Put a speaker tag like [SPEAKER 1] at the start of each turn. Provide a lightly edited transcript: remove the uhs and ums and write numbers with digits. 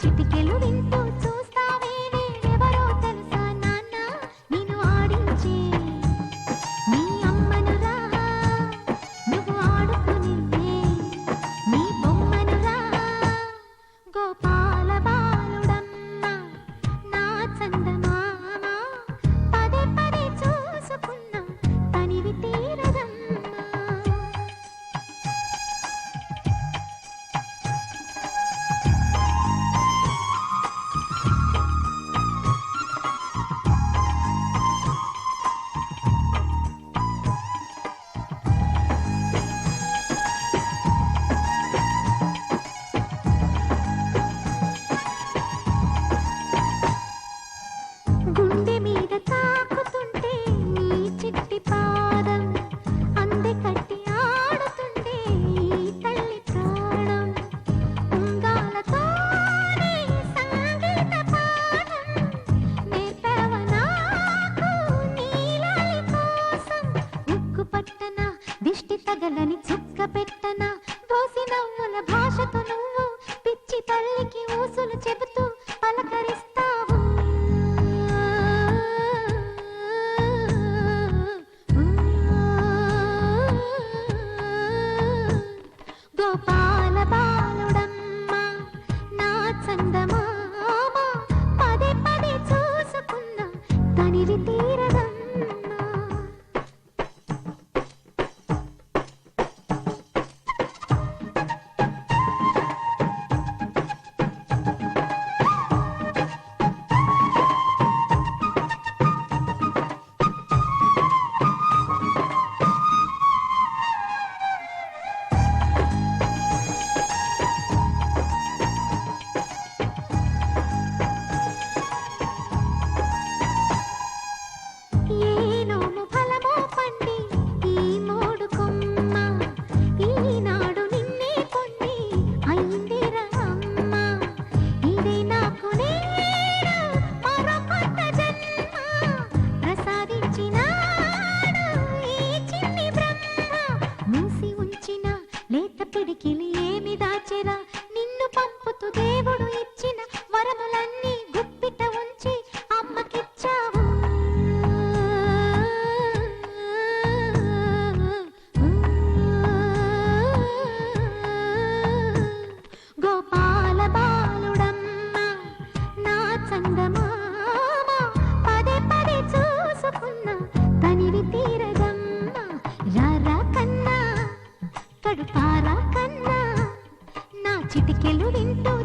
[SPEAKER 1] చిటికెలు వింటూ చూస్తావేనే ఎవరో తెలుసా నాన్న నిన్ను ఆడించే నీ అమ్మనురా నువ్వు ఆడుకునే నీ బొమ్మనురా గోపాల బాలుడమ్మ నా చందమామ పదే పదే చూసుకున్నా తనివి తీరదమ్మా గుండె మీద తాకుతుంటే నీ చిట్టి పాదం అందె కట్టి ఆడుతుంటే ఈ తల్లి ప్రాణం ఉంగాలతోనే సంగీత పాఠం నేర్పావ నాకు నీలాలి కోసం ఉక్కు పట్టన దిష్టి తగలని చుక్క పెట్టన దోసి నవ్వుల భాషతో నువ్వు పిచ్చి తల్లికి ఊసులు చెబుతూ పలకరిస్తావు గోపాల బాలుడమ్మ నా చందమామ పదే పదే చూసుకున్నా తనివి తీరదమ్మా ఏనోము ఫలమో పండి ఈ మోడు కొమ్మ ఈనాడు నిన్నే పొంది అయిందిరా అమ్మ ఇదే నాకు నేను మరో కొత్త జన్మ ప్రసాదించినాడు ఈ చిన్ని బ్రహ్మ మూసి ఉంచిన లేత పిడికిలి ఏమి దాచెరా నిన్ను పంపుతూ దేవుడు ఇచ్చిన వరములన్నీ గుప్పిట ఉంచి అమ్మకిచ్చావు గోపాల బాలుడమ్మ నా చందమామ పదే పదే చూసుకున్నా తనివి తీరదమ్మా రారా కన్నా కడుపారా కన్నా నా చిటికెలు వింటూ